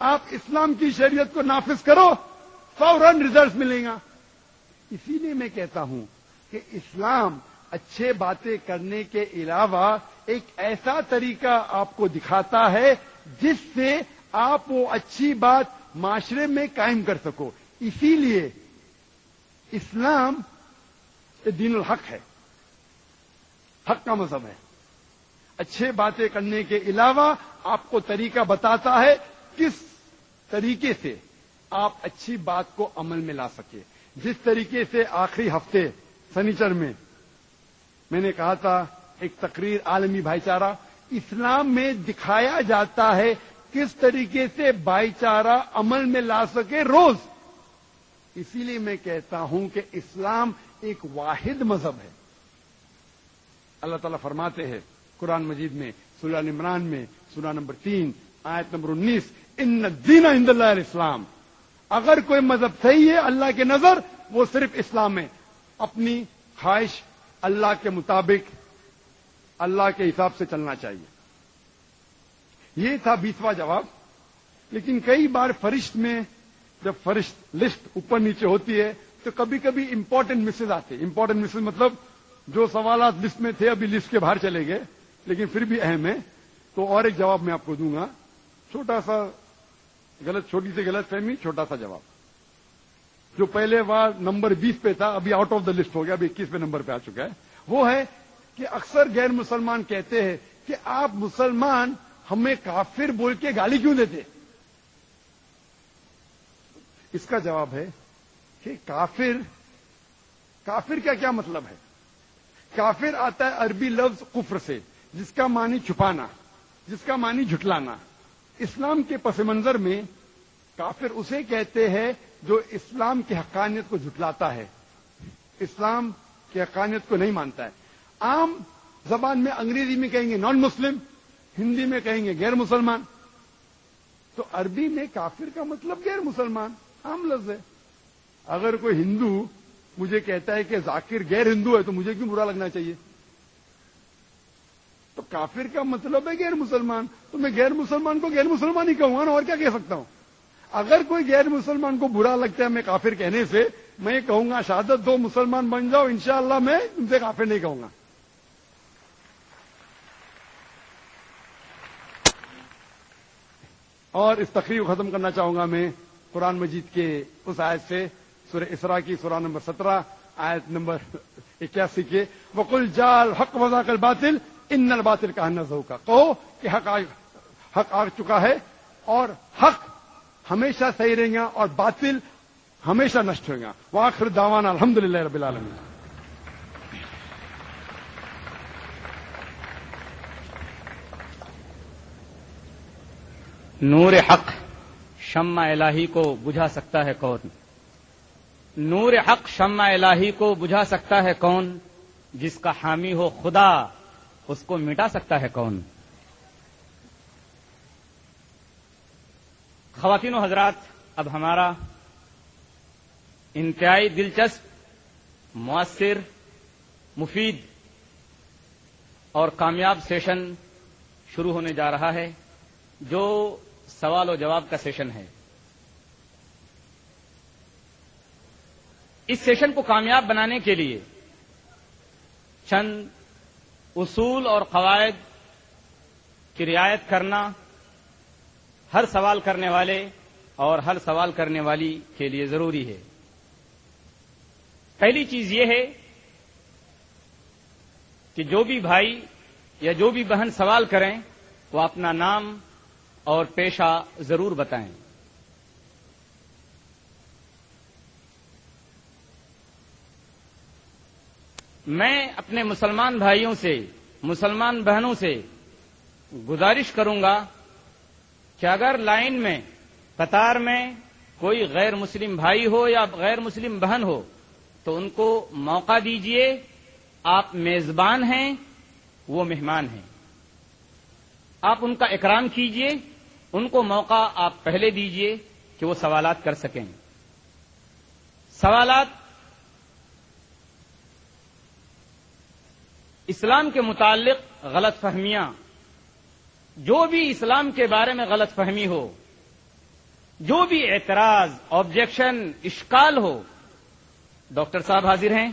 آپ اسلام کی شریعت کو نافذ کرو، فوراً ریزلٹ ملیں گا۔ اسی لیے میں کہتا ہوں کہ اسلام اچھے باتیں کرنے کے علاوہ ایک ایسا طریقہ آپ کو دکھاتا ہے جس سے آپ وہ اچھی بات معاشرے میں قائم کر سکو۔ اسی لیے اسلام دین الحق ہے، حق کا مذہب ہے۔ اچھے باتیں کرنے کے علاوہ آپ کو طریقہ بتاتا ہے کس طریقے سے آپ اچھی بات کو عمل میں لا سکے۔ جس طریقے سے آخری ہفتے سنیچر میں نے کہا تھا ایک تقریر عالمی بھائی چارہ، اسلام میں دکھایا جاتا ہے کس طریقے سے بھائی چارہ عمل میں لا سکے روز۔ اسی لیے میں کہتا ہوں کہ اسلام ایک واحد مذہب ہے۔ اللہ تعالیٰ فرماتے ہیں قرآن مجید میں سورہ عمران میں سورہ نمبر 3 آیت نمبر 19، ان الدین عند اللہ الاسلام۔ اگر کوئی مذہب صحیح ہے اللہ کے نظر وہ صرف اسلام ہے۔ اپنی خواہش اللہ کے مطابق اللہ کے حساب سے چلنا چاہیے۔ یہ تھا 20واں جواب۔ لیکن کئی بار فرشت میں جب فرشت لسٹ اوپر نیچے ہوتی ہے تو کبھی کبھی امپورٹنٹ مسز آتے ہیں۔ امپورٹنٹ مسز مطلب جو سوالات لسٹ میں تھے ابھی لسٹ کے باہر چلے گئے لیکن پھر بھی اہم ہے، تو اور ایک جواب میں آپ کو دوں گا، چھوٹا سا چھوٹی سی غلط فہمی، چھوٹا سا جواب۔ جو پہلے بار نمبر 20 پہ تھا ابھی آؤٹ آف دا لسٹ ہو گیا، ابھی 21 پہ نمبر پہ آ چکا ہے۔ وہ ہے کہ اکثر غیر مسلمان کہتے ہیں کہ آپ مسلمان ہمیں کافر بول کے گالی کیوں دیتے؟ اس کا جواب ہے کہ کافر کا کیا مطلب ہے؟ کافر آتا ہے عربی لفظ کفر سے، جس کا معنی چھپانا، جس کا معنی جھٹلانا۔ اسلام کے پس منظر میں کافر اسے کہتے ہیں جو اسلام کی حقانیت کو جھٹلاتا ہے، اسلام کی حقانیت کو نہیں مانتا ہے۔ عام زبان میں انگریزی میں کہیں گے نان مسلم، ہندی میں کہیں گے غیر مسلمان، تو عربی میں کافر کا مطلب غیر مسلمان، عام لفظ ہے۔ اگر کوئی ہندو مجھے کہتا ہے کہ ذاکر غیر ہندو ہے تو مجھے کیوں برا لگنا چاہیے؟ تو کافر کا مطلب ہے غیر مسلمان، تو میں غیر مسلمان کو غیر مسلمان ہی کہوں گا نا، اور کیا کہہ سکتا ہوں؟ اگر کوئی غیر مسلمان کو برا لگتا ہے میں کافر کہنے سے، میں کہوں گا شہادت دو مسلمان بن جاؤ، انشاءاللہ میں تم سے کافر نہیں کہوں گا۔ اور اس تقریر کو ختم کرنا چاہوں گا میں قرآن مجید کے اس آیت سے، سورہ اسراء کی سورہ نمبر 17 آیت نمبر 81 کے، وَقُلْ جَاءَ الْحَقُّ وَزَهَقَ الْبَاطِلُ إِنَّ الْبَاطِلَ كَانَ زَهُوقًا۔ کہو کہ حق آ چکا ہے اور حق ہمیشہ صحیح رہے گا اور باطل ہمیشہ نشٹ ہوگا۔ وآخر دعوانا الحمدللہ رب العالمین۔ نور حق شمع الہی کو بجھا سکتا ہے کون؟ نور حق شمع الہی کو بجھا سکتا ہے کون؟ جس کا حامی ہو خدا اس کو مٹا سکتا ہے کون؟ خواتین و حضرات، اب ہمارا انتہائی دلچسپ، مؤثر، مفید اور کامیاب سیشن شروع ہونے جا رہا ہے، جو سوال و جواب کا سیشن ہے۔ اس سیشن کو کامیاب بنانے کے لیے چند اصول اور قواعد کی رعایت کرنا ہر سوال کرنے والے اور ہر سوال کرنے والی کے لیے ضروری ہے۔ پہلی چیز یہ ہے کہ جو بھی بھائی یا جو بھی بہن سوال کریں وہ اپنا نام اور پیشہ ضرور بتائیں۔ میں اپنے مسلمان بھائیوں سے، مسلمان بہنوں سے گزارش کروں گا کہ اگر لائن میں، قطار میں کوئی غیر مسلم بھائی ہو یا غیر مسلم بہن ہو تو ان کو موقع دیجیے۔ آپ میزبان ہیں، وہ مہمان ہیں، آپ ان کا اکرام کیجیے، ان کو موقع آپ پہلے دیجیے کہ وہ سوالات کر سکیں۔ سوالات اسلام کے متعلق غلط فہمیاں، جو بھی اسلام کے بارے میں غلط فہمی ہو جو بھی اعتراض، آبجیکشن، اشکال ہو، ڈاکٹر صاحب حاضر ہیں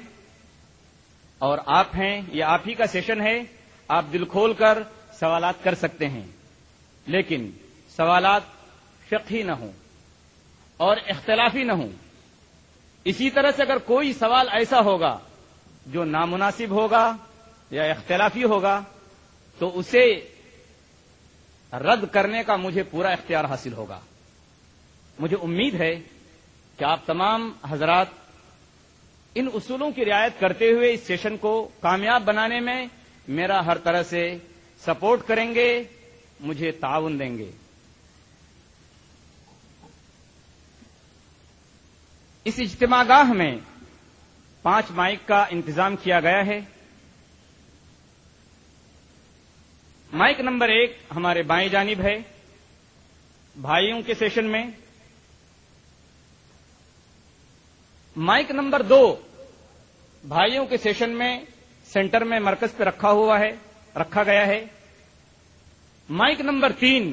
اور آپ ہیں، یہ آپ ہی کا سیشن ہے، آپ دل کھول کر سوالات کر سکتے ہیں، لیکن سوالات فقہی نہ ہوں اور اختلافی نہ ہوں۔ اسی طرح سے اگر کوئی سوال ایسا ہوگا جو نامناسب ہوگا یا اختلافی ہوگا تو اسے رد کرنے کا مجھے پورا اختیار حاصل ہوگا۔ مجھے امید ہے کہ آپ تمام حضرات ان اصولوں کی رعایت کرتے ہوئے اس سیشن کو کامیاب بنانے میں میرا ہر طرح سے سپورٹ کریں گے، مجھے تعاون دیں گے۔ اس اجتماع گاہ میں 5 مائک کا انتظام کیا گیا ہے۔ مائک نمبر 1 ہمارے بائیں جانب ہے بھائیوں کے سیشن میں، مائک نمبر 2 بھائیوں کے سیشن میں سینٹر میں مرکز پہ رکھا گیا ہے، مائک نمبر 3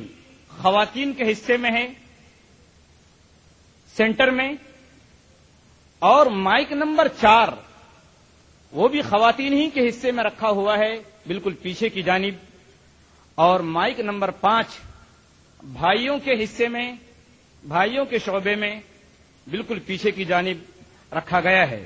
خواتین کے حصے میں ہے سینٹر میں، اور مائک نمبر 4 وہ بھی خواتین ہی کے حصے میں رکھا ہوا ہے بالکل پیچھے کی جانب، اور مائک نمبر 5 بھائیوں کے حصے میں، بھائیوں کے شعبے میں بالکل پیچھے کی جانب رکھا گیا ہے۔